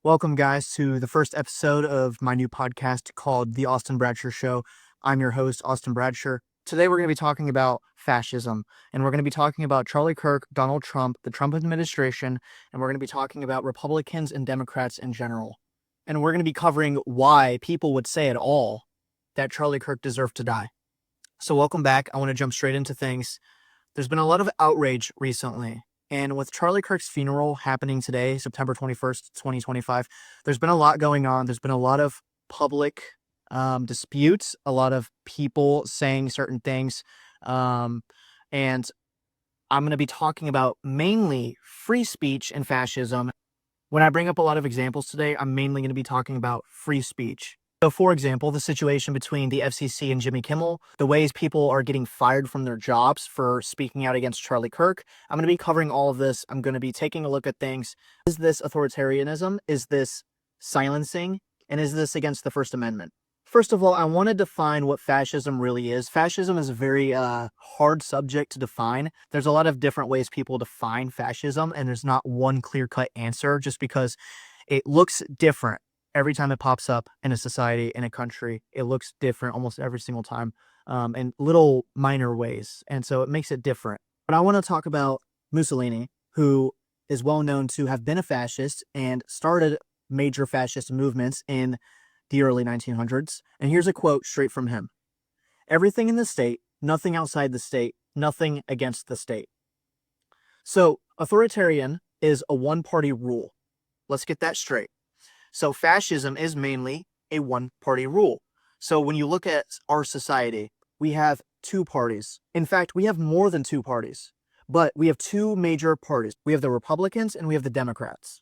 Welcome, guys, to the first episode of my new podcast called The Austin Bradsher Show. I'm your host, Austin Bradsher. Today, we're going to be talking about fascism, and we're going to be talking about Charlie Kirk, Donald Trump, the Trump administration, and we're going to be talking about Republicans and Democrats in general. And we're going to be covering why people would say at all that Charlie Kirk deserved to die. So welcome back. I want to jump straight into things. There's been a lot of outrage recently. And with Charlie Kirk's funeral happening today, September 21st, 2025, there's been a lot going on. There's been a lot of public disputes, a lot of people saying certain things. And I'm going to be talking about mainly free speech and fascism. When I bring up a lot of examples today, I'm mainly going to be talking about free speech. So, for example, the situation between the FCC and Jimmy Kimmel, the ways people are getting fired from their jobs for speaking out against Charlie Kirk. I'm going to be covering all of this. I'm going to be taking a look at things. Is this authoritarianism? Is this silencing? And is this against the First Amendment? First of all, I want to define what fascism really is. Fascism is a very hard subject to define. There's a lot of different ways people define fascism, and there's not one clear-cut answer just because it looks different. Every time it pops up in a society, in a country, it looks different almost every single time in little minor ways. And so it makes it different. But I want to talk about Mussolini, who is well known to have been a fascist and started major fascist movements in the early 1900s. And here's a quote straight from him. "Everything in the state, nothing outside the state, nothing against the state." So authoritarian is a one-party rule. Let's get that straight. So fascism is mainly a one-party rule. So when you look at our society, we have two parties. In fact, we have more than two parties, but we have two major parties. We have the Republicans and we have the Democrats.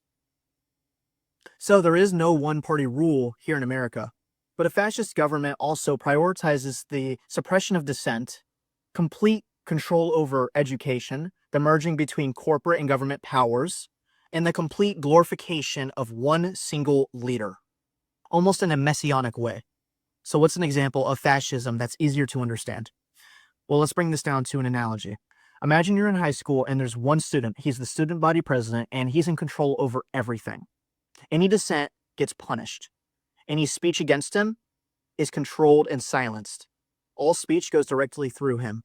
So there is no one-party rule here in America. But a fascist government also prioritizes the suppression of dissent, complete control over education, the merging between corporate and government powers, and the complete glorification of one single leader, almost in a messianic way. So what's an example of fascism that's easier to understand? Well, let's bring this down to an analogy. Imagine you're in high school and there's one student. He's the student body president and he's in control over everything. Any dissent gets punished. Any speech against him is controlled and silenced. All speech goes directly through him.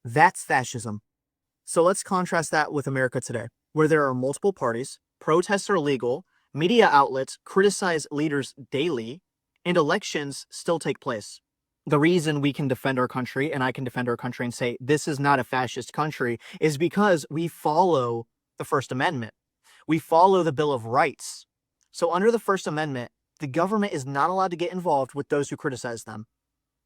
That's fascism. So let's contrast that with America today, where there are multiple parties, protests are legal, media outlets criticize leaders daily, and elections still take place. The reason we can defend our country, and I can defend our country and say this is not a fascist country, is because we follow the First Amendment. We follow the Bill of Rights. So under the First Amendment, the government is not allowed to get involved with those who criticize them.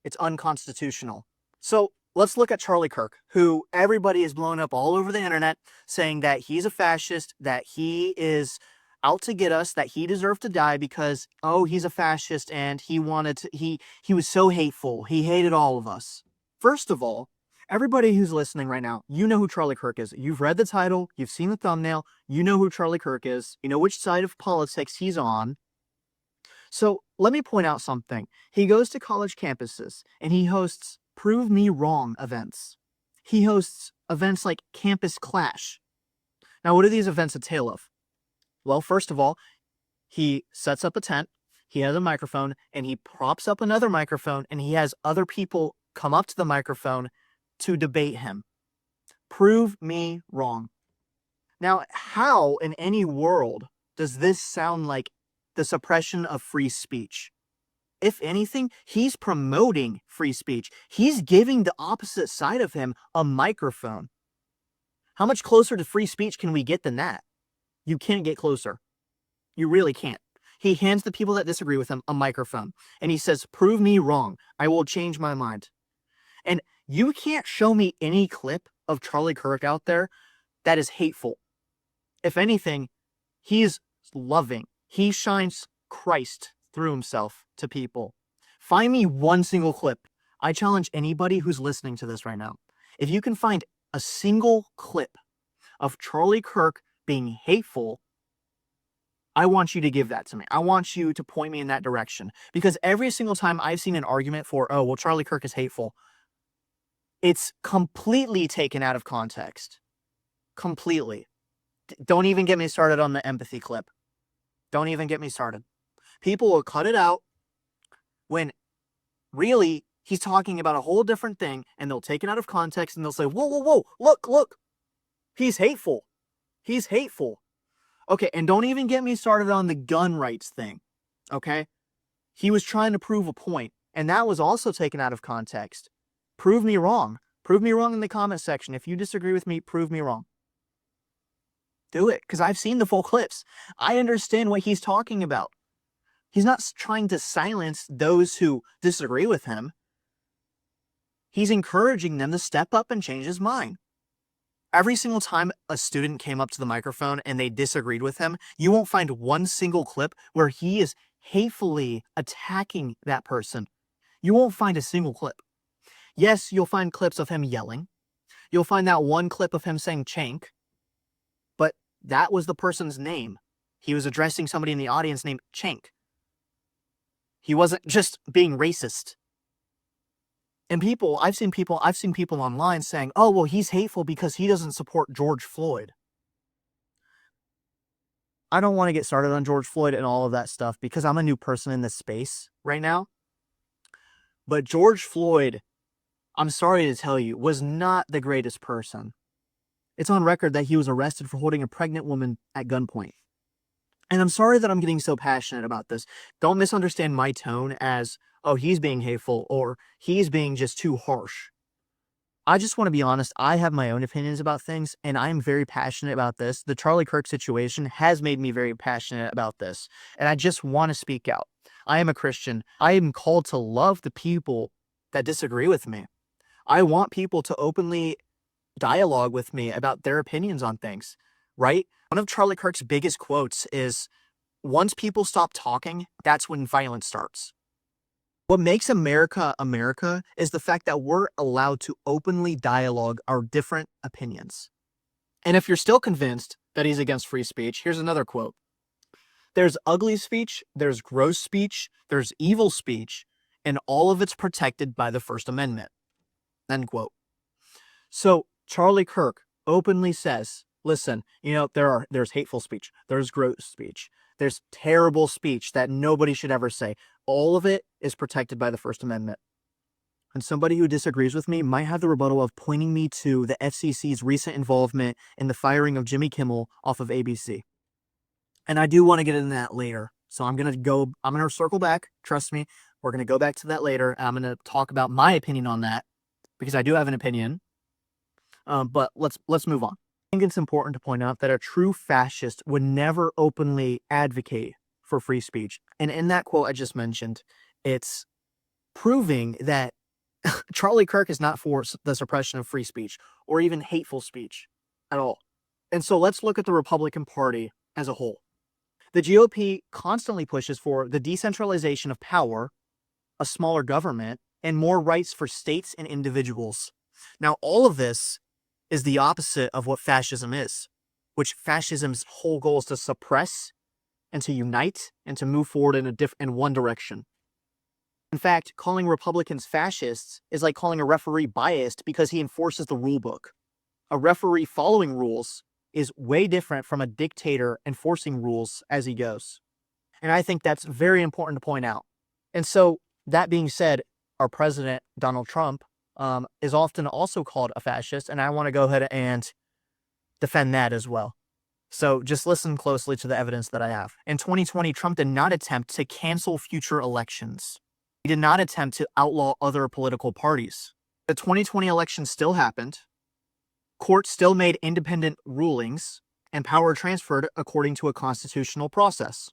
It's unconstitutional. So let's look at Charlie Kirk, who everybody is blowing up all over the internet saying that he's a fascist, that he is out to get us, that he deserved to die because, oh, he's a fascist and he was so hateful. He hated all of us. First of all, everybody who's listening right now, you know who Charlie Kirk is. You've read the title, you've seen the thumbnail, you know who Charlie Kirk is, you know which side of politics he's on. So let me point out something. He goes to college campuses and he hosts Prove Me Wrong events. He hosts events like Campus Clash. Now, what do these events entail of? Well, first of all, he sets up a tent, he has a microphone, and he props up another microphone, and he has other people come up to the microphone to debate him. Prove me wrong. Now, how in any world does this sound like the suppression of free speech? If anything, he's promoting free speech. He's giving the opposite side of him a microphone. How much closer to free speech can we get than that? You can't get closer. You really can't. He hands the people that disagree with him a microphone, and he says, prove me wrong. I will change my mind. And you can't show me any clip of Charlie Kirk out there that is hateful. If anything, he's loving. He shines Christ through himself to people. Find me one single clip. I challenge anybody who's listening to this right now. If you can find a single clip of Charlie Kirk being hateful, I want you to give that to me. I want you to point me in that direction. Because every single time I've seen an argument for, oh, well, Charlie Kirk is hateful, it's completely taken out of context. Completely. Don't even get me started on the empathy clip. Don't even get me started. People will cut it out when really he's talking about a whole different thing, and they'll take it out of context and they'll say, whoa, whoa, whoa, look, he's hateful. He's hateful. Okay, and don't even get me started on the gun rights thing, okay? He was trying to prove a point, and that was also taken out of context. Prove me wrong. Prove me wrong in the comment section. If you disagree with me, prove me wrong. Do it, because I've seen the full clips. I understand what he's talking about. He's not trying to silence those who disagree with him. He's encouraging them to step up and change his mind. Every single time a student came up to the microphone and they disagreed with him, you won't find one single clip where he is hatefully attacking that person. You won't find a single clip. Yes, you'll find clips of him yelling. You'll find that one clip of him saying "chank," but that was the person's name. He was addressing somebody in the audience named Chank. He wasn't just being racist. And I've seen people online saying, oh, well, he's hateful because he doesn't support George Floyd. I don't want to get started on George Floyd and all of that stuff because I'm a new person in this space right now. But George Floyd, I'm sorry to tell you, was not the greatest person. It's on record that he was arrested for holding a pregnant woman at gunpoint. And I'm sorry that I'm getting so passionate about this. Don't misunderstand my tone as, oh, he's being hateful or he's being just too harsh. I just want to be honest. I have my own opinions about things, and I'm very passionate about this. The Charlie Kirk situation has made me very passionate about this, and I just want to speak out. I am a Christian. I am called to love the people that disagree with me. I want people to openly dialogue with me about their opinions on things, right? One of Charlie Kirk's biggest quotes is, once people stop talking, that's when violence starts. What makes America America is the fact that we're allowed to openly dialogue our different opinions. And if you're still convinced that he's against free speech, here's another quote. There's ugly speech, there's gross speech, there's evil speech, and all of it's protected by the First Amendment. End quote. So Charlie Kirk openly says, listen, there's hateful speech, there's gross speech, there's terrible speech that nobody should ever say. All of it is protected by the First Amendment. And somebody who disagrees with me might have the rebuttal of pointing me to the FCC's recent involvement in the firing of Jimmy Kimmel off of ABC. And I do want to get into that later. So I'm going to circle back. Trust me, we're going to go back to that later. I'm going to talk about my opinion on that because I do have an opinion. But let's move on. I think it's important to point out that a true fascist would never openly advocate for free speech. And in that quote I just mentioned, it's proving that Charlie Kirk is not for the suppression of free speech or even hateful speech at all. And so let's look at the Republican Party as a whole. The GOP constantly pushes for the decentralization of power, a smaller government, and more rights for states and individuals. Now, all of this is the opposite of what fascism is, which fascism's whole goal is to suppress and to unite and to move forward in one direction. In fact, calling Republicans fascists is like calling a referee biased because he enforces the rule book. A referee following rules is way different from a dictator enforcing rules as he goes. And I think that's very important to point out. And so, that being said, our president, Donald Trump, is often also called a fascist, and I want to go ahead and defend that as well. So just listen closely to the evidence that I have. In 2020, Trump did not attempt to cancel future elections. He did not attempt to outlaw other political parties. The 2020 election still happened. Courts still made independent rulings, and power transferred according to a constitutional process.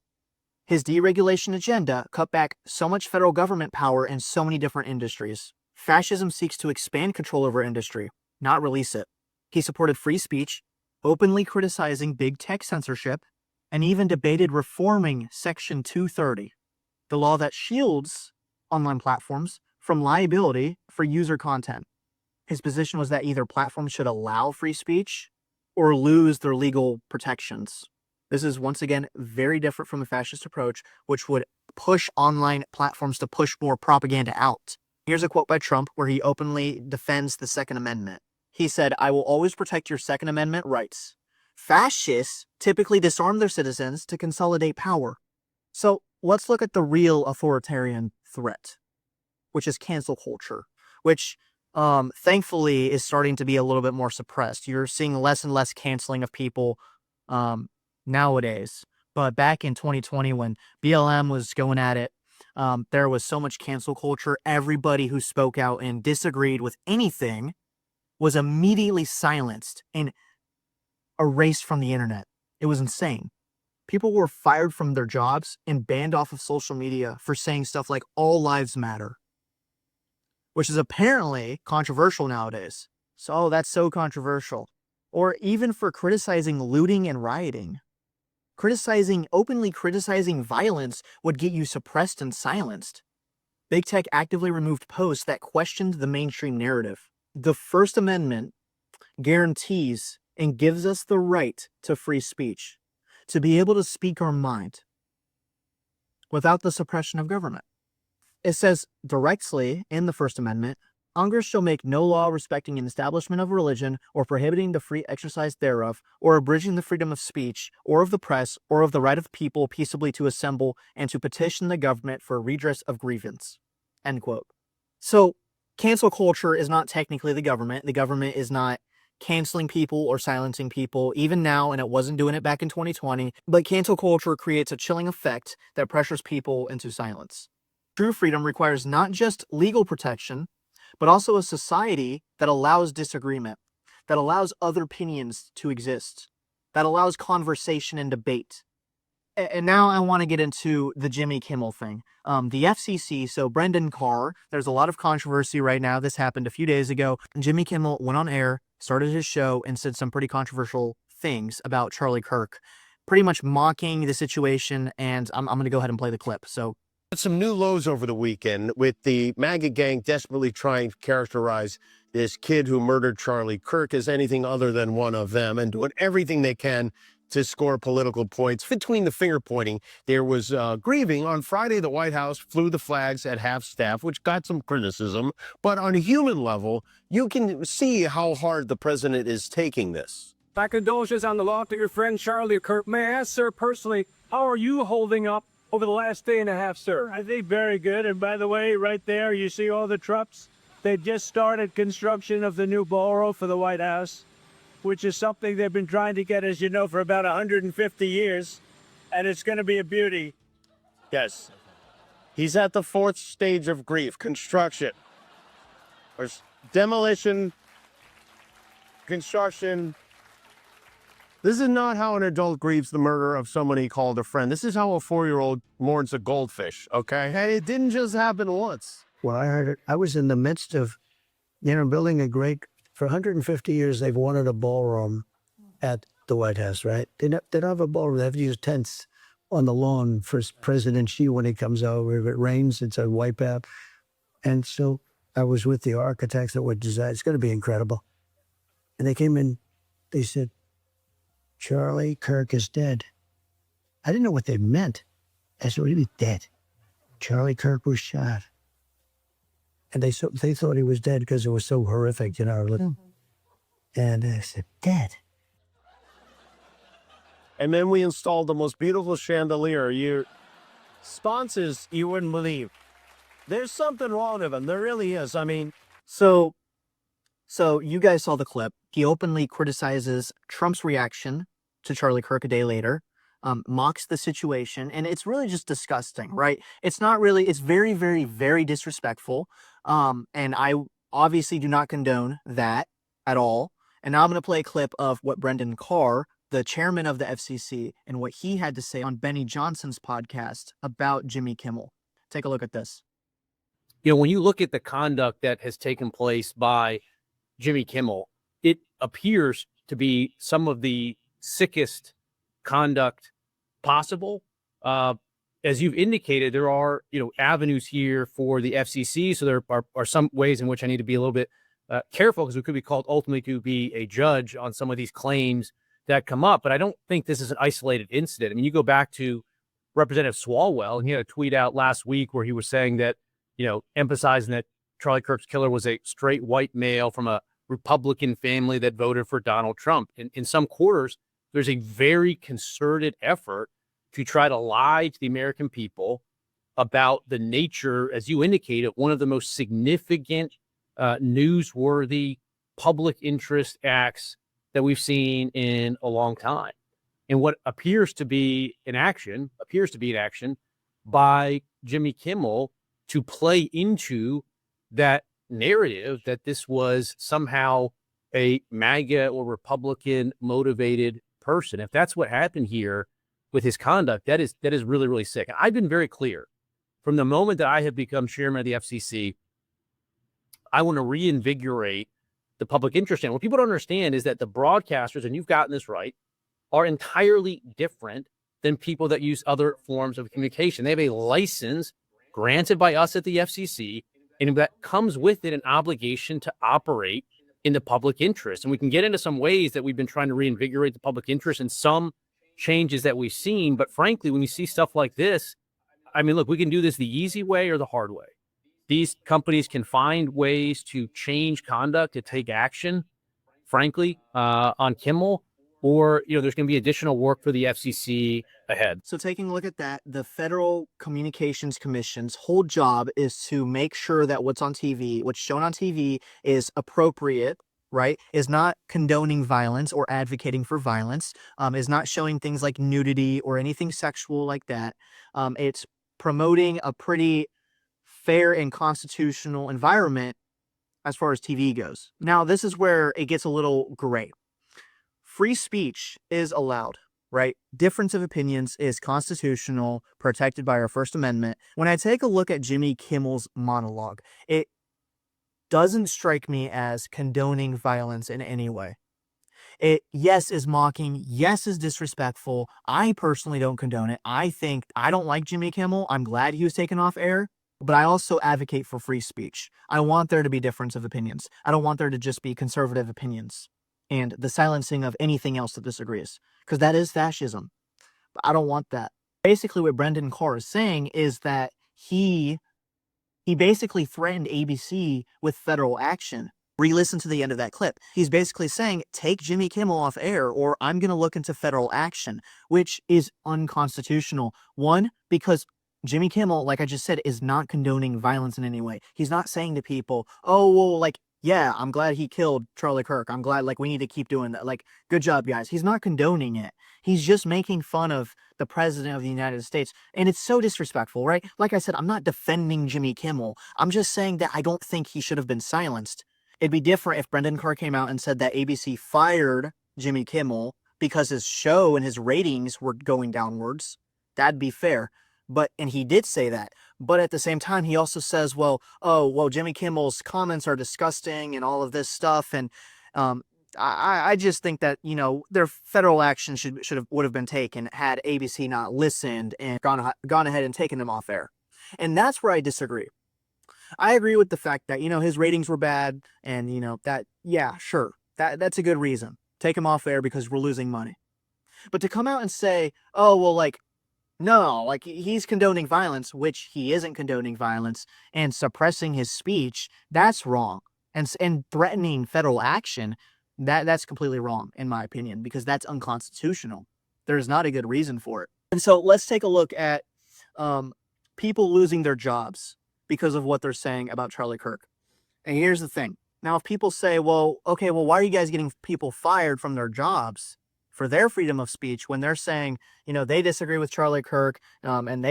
His deregulation agenda cut back so much federal government power in so many different industries. Fascism seeks to expand control over industry, not release it. He supported free speech, openly criticizing big tech censorship, and even debated reforming Section 230, the law that shields online platforms from liability for user content. His position was that either platforms should allow free speech or lose their legal protections. This is once again very different from the fascist approach, which would push online platforms to push more propaganda out. Here's a quote by Trump where he openly defends the Second Amendment. He said, "I will always protect your Second Amendment rights. Fascists typically disarm their citizens to consolidate power. So let's look at the real authoritarian threat, which is cancel culture, which thankfully is starting to be a little bit more suppressed. You're seeing less and less canceling of people nowadays. But back in 2020, when BLM was going at it, there was so much cancel culture. Everybody who spoke out and disagreed with anything was immediately silenced and erased from the internet. It was insane. People were fired from their jobs and banned off of social media for saying stuff like all lives matter, which is apparently controversial nowadays. So that's so controversial. Or even for criticizing looting and rioting. Openly criticizing violence would get you suppressed and silenced. Big Tech actively removed posts that questioned the mainstream narrative. The First Amendment guarantees and gives us the right to free speech, to be able to speak our mind without the suppression of government. It says directly in the First Amendment, Congress shall make no law respecting an establishment of religion or prohibiting the free exercise thereof, or abridging the freedom of speech, or of the press, or of the right of people peaceably to assemble and to petition the government for redress of grievance. End quote. So, cancel culture is not technically the government. The government is not canceling people or silencing people, even now, and it wasn't doing it back in 2020. But cancel culture creates a chilling effect that pressures people into silence. True freedom requires not just legal protection, but also a society that allows disagreement, that allows other opinions to exist, that allows conversation and debate. And now I want to get into the Jimmy Kimmel thing. The FCC, so Brendan Carr, there's a lot of controversy right now. This happened a few days ago. Jimmy Kimmel went on air, started his show, and said some pretty controversial things about Charlie Kirk, pretty much mocking the situation, and I'm going to go ahead and play the clip. So, some new lows over the weekend with the MAGA gang desperately trying to characterize this kid who murdered Charlie Kirk as anything other than one of them and doing everything they can to score political points. Between the finger pointing, there was grieving. On Friday, the White House flew the flags at half staff, which got some criticism. But on a human level, you can see how hard the president is taking this. My condolences on the loss of your friend Charlie Kirk. May I ask, sir, personally, how are you holding up over the last day and a half, sir? I think very good. And by the way, right there, you see all the trucks? They just started construction of the new ballroom for the White House, which is something they've been trying to get, as you know, for about 150 years. And it's going to be a beauty. Yes. He's at the fourth stage of grief, construction. There's demolition, construction. This is not how an adult grieves the murder of someone he called a friend. This is how a 4-year-old mourns a goldfish, okay? And it didn't just happen once. Well, I heard it. I was in the midst of, building a great, for 150 years, they've wanted a ballroom at the White House, right? They don't have a ballroom. They have to use tents on the lawn for President Xi when he comes over. If it rains, it's a wipeout. And so I was with the architects that would design. It's going to be incredible. And they came in, they said, Charlie Kirk is dead. I didn't know what they meant. I said, what do you mean dead? Charlie Kirk was shot. And they thought he was dead because it was so horrific, And I said, dead. And then we installed the most beautiful chandelier. Your sponsors, you wouldn't believe. There's something wrong with him. There really is. I mean, So you guys saw the clip. He openly criticizes Trump's reaction to Charlie Kirk a day later, mocks the situation, and it's really just disgusting, right? It's very, very, very disrespectful. And I obviously do not condone that at all. And now I'm going to play a clip of what Brendan Carr, the chairman of the FCC, and what he had to say on Benny Johnson's podcast about Jimmy Kimmel. Take a look at this. When you look at the conduct that has taken place by Jimmy Kimmel, it appears to be some of the sickest conduct possible. As you've indicated, there are, avenues here for the FCC. So there are some ways in which I need to be a little bit careful, because we could be called ultimately to be a judge on some of these claims that come up. But I don't think this is an isolated incident. I mean, you go back to Representative Swalwell, and he had a tweet out last week where he was saying that, emphasizing that Charlie Kirk's killer was a straight white male from a Republican family that voted for Donald Trump. In some quarters, there's a very concerted effort to try to lie to the American people about the nature, as you indicated, one of the most significant, newsworthy public interest acts that we've seen in a long time. And what appears to be an action by Jimmy Kimmel to play into that narrative that this was somehow a MAGA or Republican motivated person. If that's what happened here with his conduct, that is really, really sick. And I've been very clear from the moment that I have become chairman of the FCC. I want to reinvigorate the public interest. And what people don't understand is that the broadcasters, and you've gotten this right, are entirely different than people that use other forms of communication. They have a license granted by us at the FCC, and that comes with it an obligation to operate in the public interest. And we can get into some ways that we've been trying to reinvigorate the public interest and some changes that we've seen. But frankly, when you see stuff like this, I mean, look, we can do this the easy way or the hard way. These companies can find ways to change conduct, to take action, frankly, on Kimmel, or, there's going to be additional work for the FCC ahead. So taking a look at that, the Federal Communications Commission's whole job is to make sure that what's shown on TV is appropriate, right? Is not condoning violence or advocating for violence, is not showing things like nudity or anything sexual like that. It's promoting a pretty fair and constitutional environment as far as TV goes. Now, this is where it gets a little gray. Free speech is allowed, right? Difference of opinions is constitutional, protected by our First Amendment. When I take a look at Jimmy Kimmel's monologue, it doesn't strike me as condoning violence in any way. It, yes, is mocking, yes, is disrespectful. I personally don't condone it. I don't like Jimmy Kimmel. I'm glad he was taken off air, but I also advocate for free speech. I want there to be difference of opinions. I don't want there to just be conservative opinions and the silencing of anything else that disagrees, because that is fascism. But I don't want that. Basically, what Brendan Carr is saying is that he basically threatened ABC with federal action. Re-listen to the end of that clip. He's basically saying, take Jimmy Kimmel off air or I'm going to look into federal action, which is unconstitutional. One, because Jimmy Kimmel, like I just said, is not condoning violence in any way. He's not saying to people, oh, well, like, yeah, I'm glad he killed Charlie Kirk. I'm glad, like, we need to keep doing that. Like, good job, guys. He's not condoning it. He's just making fun of the president of the United States. And it's so disrespectful, right? Like I said, I'm not defending Jimmy Kimmel. I'm just saying that I don't think he should have been silenced. It'd be different if Brendan Carr came out and said that ABC fired Jimmy Kimmel because his show and his ratings were going downwards. That'd be fair. And he did say that. But at the same time, he also says, Jimmy Kimmel's comments are disgusting and all of this stuff. And I just think that, their federal action would have been taken had ABC not listened and gone ahead and taken him off air. And that's where I disagree. I agree with the fact that, his ratings were bad and, yeah, sure. That's a good reason. Take him off air because we're losing money. But to come out and say, no, he's condoning violence, which he isn't condoning violence, and suppressing his speech, that's wrong. And threatening federal action, that's completely wrong, in my opinion, because that's unconstitutional. There's not a good reason for it. And so let's take a look at people losing their jobs because of what they're saying about Charlie Kirk. And here's the thing. Now, if people say, why are you guys getting people fired from their jobs for their freedom of speech when they're saying, they disagree with Charlie Kirk and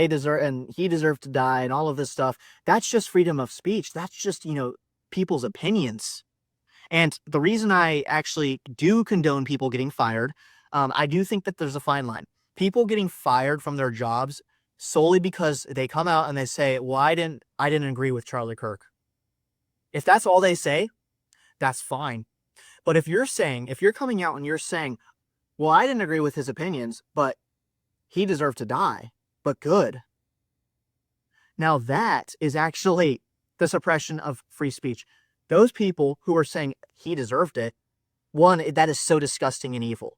he deserved to die and all of this stuff? That's just freedom of speech. That's just, people's opinions. And the reason I actually do condone people getting fired, I do think that there's a fine line. People getting fired from their jobs solely because they come out and they say, I didn't agree with Charlie Kirk. If that's all they say, that's fine. But if you're coming out and you're saying, I didn't agree with his opinions, but he deserved to die, but good. Now that is actually the suppression of free speech. Those people who are saying he deserved it, one, that is so disgusting and evil.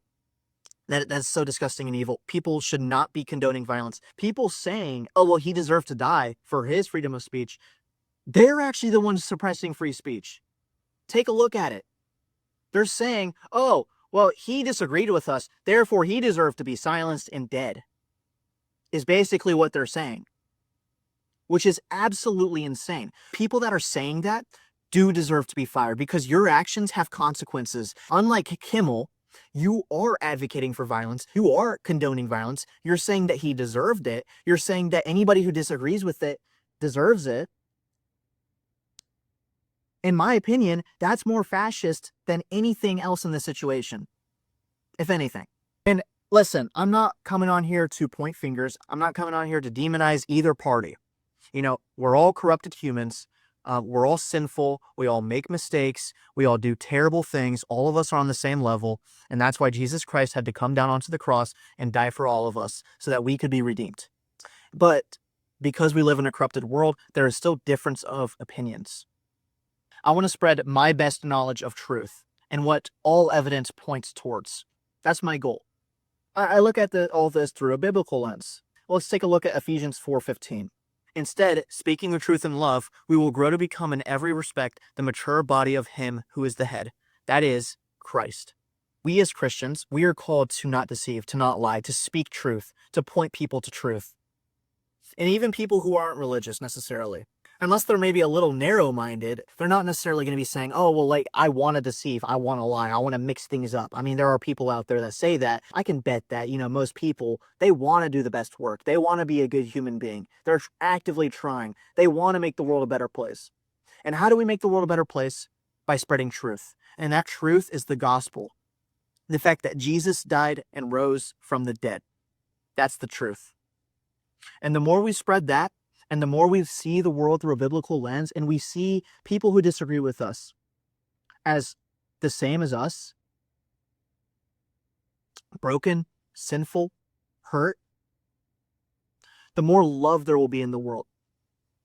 That's so disgusting and evil. People should not be condoning violence. People saying, he deserved to die for his freedom of speech, they're actually the ones suppressing free speech. Take a look at it. They're saying, Well, he disagreed with us, therefore he deserved to be silenced and dead, is basically what they're saying, which is absolutely insane. People that are saying that do deserve to be fired because your actions have consequences. Unlike Kimmel, you are advocating for violence. You are condoning violence. You're saying that he deserved it. You're saying that anybody who disagrees with it deserves it. In my opinion, that's more fascist than anything else in this situation, if anything. And listen, I'm not coming on here to point fingers. I'm not coming on here to demonize either party. You know, we're all corrupted humans. We're all sinful. We all make mistakes. We all do terrible things. All of us are on the same level. And that's why Jesus Christ had to come down onto the cross and die for all of us so that we could be redeemed. But because we live in a corrupted world, there is still difference of opinions. I want to spread my best knowledge of truth and what all evidence points towards. That's my goal. I look at all this through a biblical lens. Let's take a look at Ephesians 4:15. Instead, speaking the truth in love, we will grow to become in every respect the mature body of him who is the head, that is, Christ. We as Christians, we are called to not deceive, to not lie, to speak truth, to point people to truth. And even people who aren't religious necessarily. Unless they're maybe a little narrow-minded, they're not necessarily going to be saying, oh, well, like, I want to deceive, I want to lie, I want to mix things up. I mean, there are people out there that say that. I can bet that, most people, they want to do the best work. They want to be a good human being. They're actively trying. They want to make the world a better place. And how do we make the world a better place? By spreading truth. And that truth is the gospel. The fact that Jesus died and rose from the dead. That's the truth. And the more we spread that, and the more we see the world through a biblical lens, and we see people who disagree with us as the same as us, broken, sinful, hurt, the more love there will be in the world.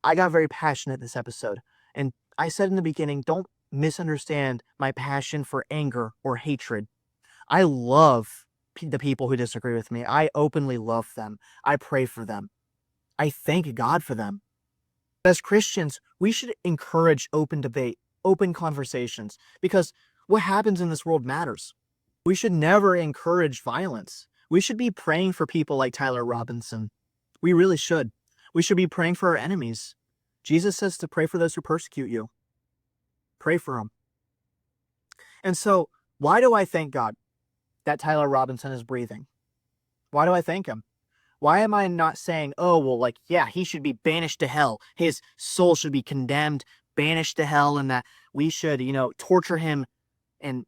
I got very passionate this episode, and I said in the beginning, don't misunderstand my passion for anger or hatred. I love the people who disagree with me. I openly love them. I pray for them. I thank God for them. As Christians, we should encourage open debate, open conversations, because what happens in this world matters. We should never encourage violence. We should be praying for people like Tyler Robinson. We really should. We should be praying for our enemies. Jesus says to pray for those who persecute you. Pray for them. And so, why do I thank God that Tyler Robinson is breathing? Why do I thank him? Why am I not saying, oh, well, like, yeah, he should be banished to hell. His soul should be condemned, banished to hell, and that we should, torture him and,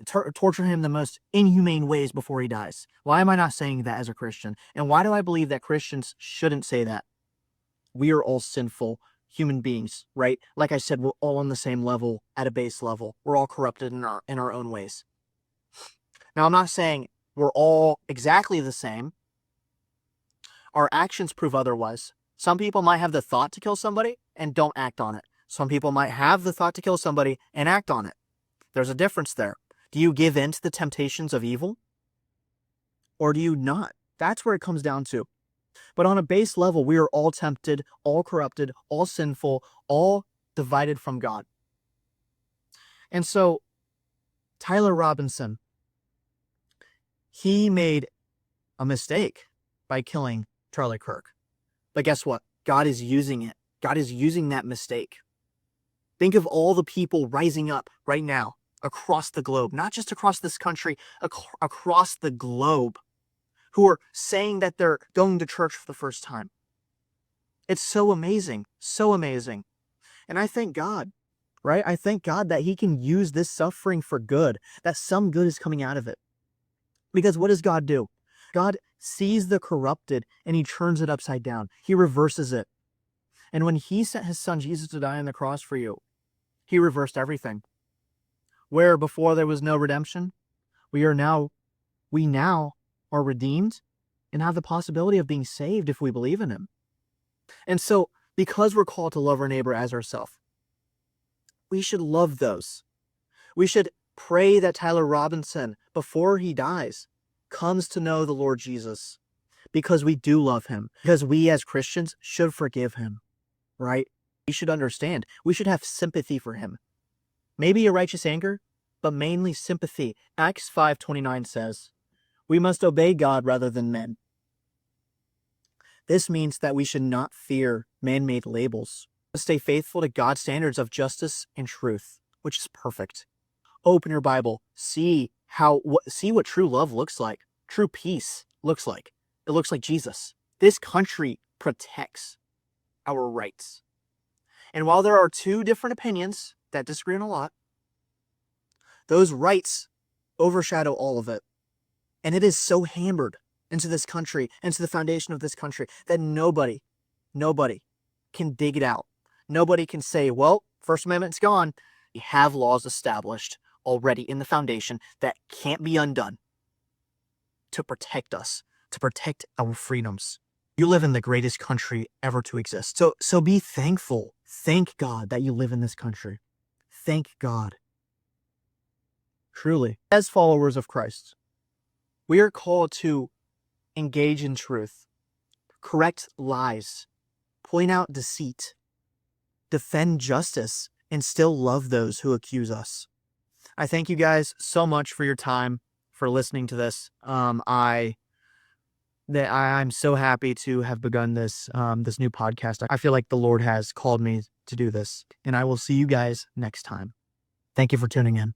torture him the most inhumane ways before he dies. Why am I not saying that as a Christian? And why do I believe that Christians shouldn't say that? We are all sinful human beings, right? Like I said, we're all on the same level at a base level. We're all corrupted in our own ways. Now, I'm not saying we're all exactly the same. Our actions prove otherwise. Some people might have the thought to kill somebody and don't act on it. Some people might have the thought to kill somebody and act on it. There's a difference there. Do you give in to the temptations of evil? Or do you not? That's where it comes down to. But on a base level, we are all tempted, all corrupted, all sinful, all divided from God. And so, Tyler Robinson, he made a mistake by killing Charlie Kirk. But guess what? God is using it. God is using that mistake. Think of all the people rising up right now across the globe, not just across this country, across the globe, who are saying that they're going to church for the first time. It's so amazing, so amazing. And I thank God, right? I thank God that he can use this suffering for good, that some good is coming out of it. Because what does God do? God sees the corrupted and he turns it upside down. He reverses it. And when he sent his son Jesus to die on the cross for you, he reversed everything. Where before there was no redemption, we now are redeemed and have the possibility of being saved if we believe in him. And so, because we're called to love our neighbor as ourselves, we should love those. We should pray that Tyler Robinson, before he dies, comes to know the Lord Jesus, because we do love him, because we as Christians should forgive him, right? We should understand. We should have sympathy for him. Maybe a righteous anger, but mainly sympathy. Acts 5:29 says, "We must obey God rather than men." This means that we should not fear man-made labels. Stay faithful to God's standards of justice and truth, which is perfect. Open your Bible. See what true love looks like. True peace looks like. It looks like Jesus. This country protects our rights. And while there are two different opinions that disagree on a lot, those rights overshadow all of it. And it is so hammered into this country, into the foundation of this country, that nobody can dig it out. Nobody can say, well, First Amendment's gone. We have laws established already in the foundation that can't be undone to protect us, to protect our freedoms. You live in the greatest country ever to exist. So be thankful. Thank God that you live in this country. Thank God. Truly, as followers of Christ, we are called to engage in truth, correct lies, point out deceit, defend justice, and still love those who accuse us. I thank you guys so much for your time, for listening to this. I'm so happy to have begun this new podcast. I feel like the Lord has called me to do this, and I will see you guys next time. Thank you for tuning in.